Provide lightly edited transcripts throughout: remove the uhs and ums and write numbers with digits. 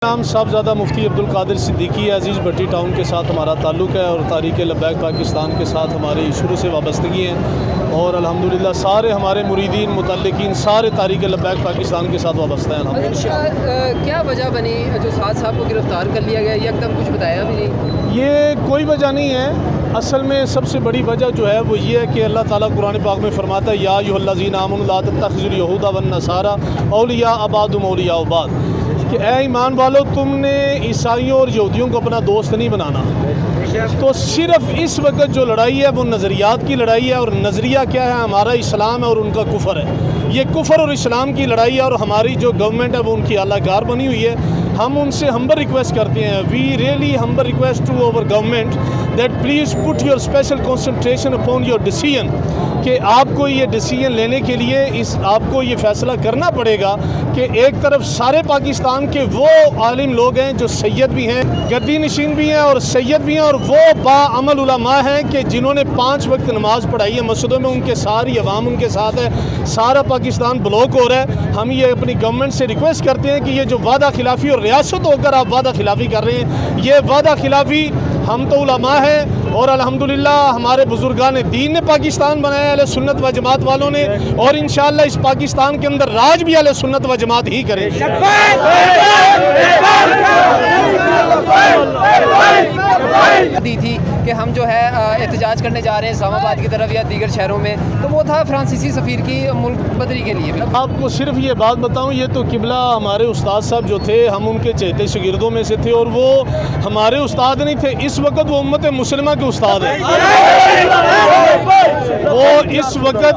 नाम साहबजादा मुफ्ती अब्दुल कादिर सिद्दीकी अजीज़ भट्टी टाउन के साथ हमारा ताल्लुक़ है और तारीख़ लब्बैक पाकिस्तान के साथ हमारी शुरू से वाबस्तगी हैं और अल्हम्दुलिल्लाह सारे हमारे मुरीदीन मुतल्लिकीन सारे तारीख़ लब्बैक पाकिस्तान के साथ वाबस्ता हैं अल्हम्दुलिल्लाह। क्या वजह बनी जो साद साहब को गिरफ़्तार कर लिया गया, यकदम कुछ बताया भी नहीं? ये कोई वजह नहीं है, असल में सबसे बड़ी वजह जो है वो ये है कि अल्लाह ताला कुरान पाक में फरमाता है या अय्युहल्लज़ीना आमनू ला तत्तखिज़ुल यहूदा वन नसारा औलिया अबादुम औलिया बाद, कि ए ईमान वालो तुमने ईसाइयों और यहूदियों को अपना दोस्त नहीं बनाना। तो सिर्फ इस वक्त जो लड़ाई है वो नज़रियात की लड़ाई है, और नज़रिया क्या है? हमारा इस्लाम है और उनका कुफर है। ये कुफर और इस्लाम की लड़ाई है, और हमारी जो गवर्नमेंट है वो उनकी आलाकार बनी हुई है। हम उनसे हम्बल रिक्वेस्ट करते हैं, we really humble request to our government that please put your special concentration upon your decision, कि आपको ये डिसीजन लेने के लिए आपको ये फ़ैसला करना पड़ेगा कि एक तरफ सारे पाकिस्तान के वो आलिम लोग हैं जो सैयद भी हैं, गद्दी नशीन भी हैं और सैयद भी हैं, और वो बाअमल उलमा हैं कि जिन्होंने 5 वक्त नमाज़ पढ़ाई है मस्जिदों में, उनके सारी अवाम उनके साथ है, सारा पाकिस्तान ब्लॉक हो रहा है। हम ये अपनी गवर्नमेंट से रिक्वेस्ट करते हैं कि ये जो वादा खिलाफ़ी और रियासत होकर आप वादा खिलाफ़ी कर रहे हैं, ये वादा खिलाफ़ी, हम तो उलमा हैं और अल्हम्दुलिल्लाह हमारे बुजुर्गान दीन ने पाकिस्तान बनाया अहले सुन्नत व जमात वालों ने, और इंशाअल्लाह इस पाकिस्तान के अंदर राज भी अहले सुन्नत व जमात ही करेंगे। दी थी कि हम जो है एहतजाज करने जा रहे हैं इस्लामाबाद की तरफ या दीगर शहरों में, तो वो था फ्रांसीसी सफ़ीर की मुल्क बदरी के लिए। आपको सिर्फ ये बात बताऊं, ये तो किबला हमारे उस्ताद साहब जो थे, हम उनके चहेते शागिर्दों में से थे, और वो हमारे उस्ताद नहीं थे, इस वक्त वो उम्मत मुस्लिमा के उस्ताद हैं। वो इस वक्त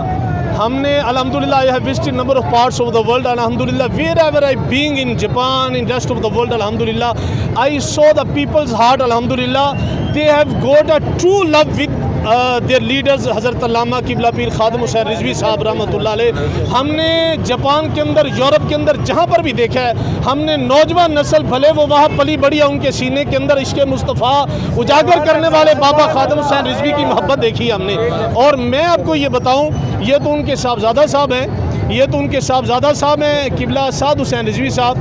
हमने अल्हम्दुलिल्लाह I have visited number of parts of the world, अल्हम्दुलिल्लाह wherever I being in Japan, in rest of the world, अल्हम्दुलिल्लाह I saw the people's heart, अल्हम्दुलिल्लाह they have got a true love with their leaders हज़रत अल्लामा किबला पीर खादिम हुसैन रिजवी साहब रहमतुल्लाह अलैह। हमने जापान के अंदर, यूरोप के अंदर जहाँ पर भी देखा है, हमने नौजवान नस्ल भले वो वहाँ पली बड़ी है, उनके सीने के अंदर इश्क़ मुस्तफ़ा उजागर करने वाले बाबा खादिम हुसैन रिजवी की मोहब्बत देखी हमने। और मैं आपको ये बताऊँ, ये तो उनके साहबजादा साहब हैं, ये तो उनके साहबजादा साहब हैं किबला साद हुसैन रिजवी साहब।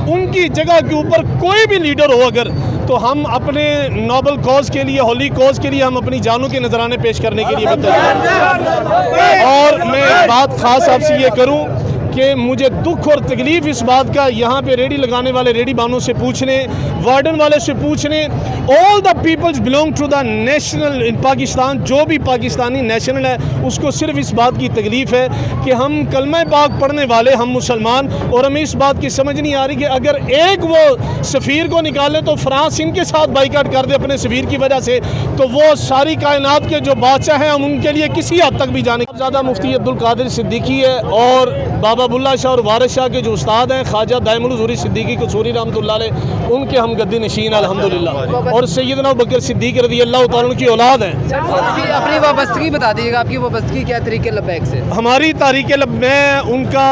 उनकी जगह के ऊपर कोई भी लीडर हो अगर, तो हम अपने नोबल कॉज के लिए, होली कॉज के लिए हम अपनी जानों के नजराने पेश करने के लिए बताएं। और मैं एक बात ख़ास आपसे ये करूं कि मुझे दुख और तकलीफ़ इस बात का, यहाँ पे रेडी लगाने वाले रेडी बानों से पूछने, वार्डन वाले से पूछने, all the peoples belong to the national in Pakistan, जो भी पाकिस्तानी नेशनल है उसको सिर्फ इस बात की तकलीफ़ है कि हम कलमा पाक पढ़ने वाले, हम मुसलमान, और हमें इस बात की समझ नहीं आ रही कि अगर एक वो सफ़ीर को निकाले तो फ्रांस इनके साथ बाइकाट कर दे अपने सफ़ीर की वजह से, तो वो सारी कायनात के जो बादशाह हैं हम उनके लिए किसी हद तक भी जाने। ज़्यादा मुफ्ती अब्दुल कादिर सिद्दीकी है, और बाबा बुल्ला शाह और वारिस शाह के जो उस्ताद हैं ख्वाजा दाइमुल हुज़ूरी सिद्दीकी कसूरी रहमतुल्लाह अलैह, उनके हम गद्दी नशीन अल्हम्दुलिल्लाह, और सैयदना अबू बकर सिद्दीक रज़ियल्लाहु तआला अन्हु की औलाद हैं। अपनी वाबस्तगी बता दीजिएगा, आपकी वाबस्तगी क्या तरीके लब्बैक से? हमारी तारीख़ मैं उनका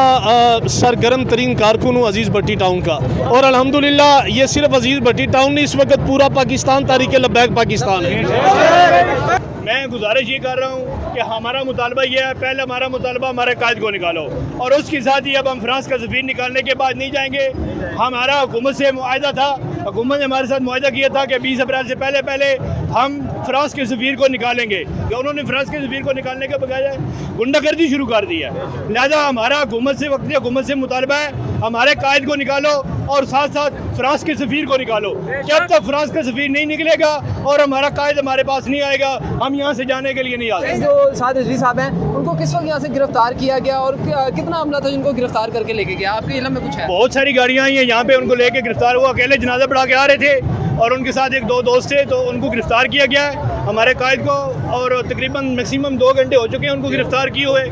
सरगर्म तरीन कारकुन हूँ अजीज़ भट्टी टाउन का, और अल्हम्दुलिल्लाह ये सिर्फ अजीज़ भट्टी टाउन नहीं, इस वक्त पूरा पाकिस्तान तारीख़ लब्बैक पाकिस्तान है। मैं गुजारिश ये कर रहा हूँ कि हमारा मुतालबा ये है, पहले हमारा मुतालबा हमारे कायद को निकालो, और उसके साथ ही अब हम फ्रांस का सफ़ीर निकालने के बाद नहीं जाएंगे। हमारा हुकूमत से मुआहदा था, हुकूमत ने हमारे साथ मुआहदा किया था कि 20 अप्रैल से पहले हम फ्रांस के सफ़ीर को निकालेंगे, कि उन्होंने फ्रांस के सफ़ीर को निकालने के बजाय गुंडागर्दी शुरू कर दी है। लिहाजा हमारा हुकूमत से, वक्ती हुकूमत से मुतालबा है, हमारे कायद को निकालो और साथ साथ फ्रांस के सफ़ीर को निकालो। जब तक फ्रांस का सफ़ीर नहीं निकलेगा और हमारा कायद हमारे पास नहीं आएगा, हम यहाँ से जाने के लिए नहीं आते। जो साद रिजवी साहब हैं, उनको किस वक्त यहाँ से गिरफ्तार किया गया और कितना अमला था जिनको गिरफ्तार करके लेके गया? आपके इल्म में कुछ है? बहुत सारी गाड़ियाँ आई हैं यहाँ पे, उनको लेके गिरफ्तार हुआ, अकेले जनाजा पढ़ा के आ रहे थे और उनके साथ एक दो दोस्त थे, तो उनको गिरफ्तार किया गया है हमारे कायद को, और तकरीबन मैक्सिमम 2 घंटे हो चुके हैं उनको गिरफ्तार किए हुए।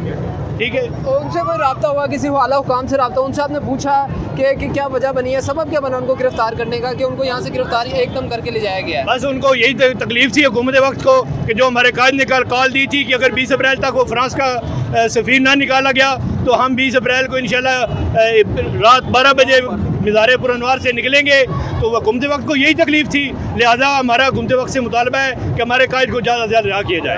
ठीक है, उनसे कोई रब्ता हुआ, किसी आला हुकाम से रब्ता, उनसे आपने पूछा कि क्या वजह बनी है, सबब क्या बना उनको गिरफ्तार करने का, कि उनको यहाँ से गिरफ्तारी एकदम करके ले जाया गया है? बस उनको यही तकलीफ थी हुकूमत वक्त को, कि जो हमारे कायद ने कॉल दी थी कि अगर 20 अप्रैल तक वो फ्रांस का सफ़ीर ना निकाला गया तो हम 20 अप्रैल को इंशाल्लाह रात 12 बजे मीज़ार पुरअनवार से निकलेंगे। तो हुकूमत वक्त को यही तकलीफ थी, लिहाजा हमारा हुकूमत वक्त से मुतालबा है कि हमारे कायद को ज़्यादा से ज़्यादा रिहा किया जाए।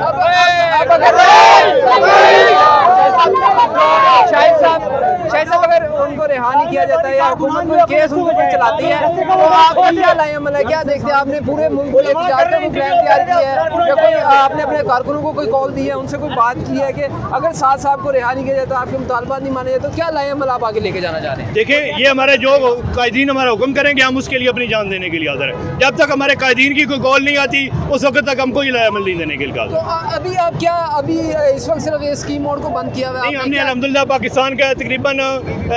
शायद साहब अगर उनको रिहा नहीं किया जाता है या हुकूमत कोई केस उनके ऊपर चलाती है तो आप क्या लाए अमल है, क्या देखते हैं? आपने पूरे मुल्क में एहतजाज का कोई प्लान तैयार किया है या कोई आपने अपने कारकुनों को कोई कॉल दी है, उनसे कोई बात की है कि अगर साद साहब को रिहा नहीं किया जाता, आपके मुतालबात नहीं माने जाते, तो क्या लाए अमल आप आगे लेके जाना चाह रहे हैं? देखिए, ये हमारे जो कायदीन हमारा हुक्म करेंगे हम उसके लिए अपनी जान देने के लिए हाजिर है। जब तक हमारे कायदीन की कोई कॉल नहीं आती उस वक्त तक हमको ये अमल नहीं देने के लिए हाजिर है। तो अभी आप क्या अभी इस वक्त सिर्फ ये स्कीम मोड को बंद किया हुआ है? नहीं, हमने अल्हम्दुलिल्लाह पाकिस्तान का तकरीबन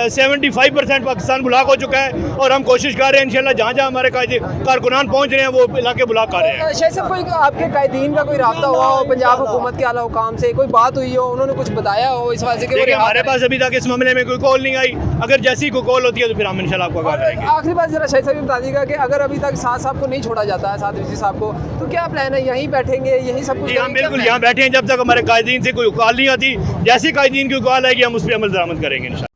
75% पाकिस्तान ब्लॉक हो चुका है और हम कोशिश कर रहे हैं इंशाल्लाह जहाँ जहाँ हमारे कारकुनान पहुँच रहे हैं वो इलाके ब्लॉक कर रहे हैं। शायद साहब कोई आपके कायदीन का कोई राब्ता हुआ हो पंजाब हुकूमत के आला हुकाम से, कोई बात हुई हो, उन्होंने कुछ बताया हो इस वजह से कि देखिए, हमारे पास अभी तक इस मामले में कोई कॉल नहीं आई। अगर जैसी कोई कॉल होती है तो फिर हम इंशाल्लाह आपको आगाह करेंगे। आखिरी बात जरा शायद साहब बता दीजिएगा कि अगर अभी तक साद साहब को नहीं छोड़ा जाता है, साद विसी साहब को, तो क्या प्लान है? यहीं बैठेंगे, यहीं सब कुछ? जी हम बिल्कुल यहाँ बैठे हैं जब तक हमारे कायदीन से कोई कॉल नहीं आती। जैसी कायदीन की कॉल आएगी हम उस पर अमल दरामद करेंगे इंशाल्लाह।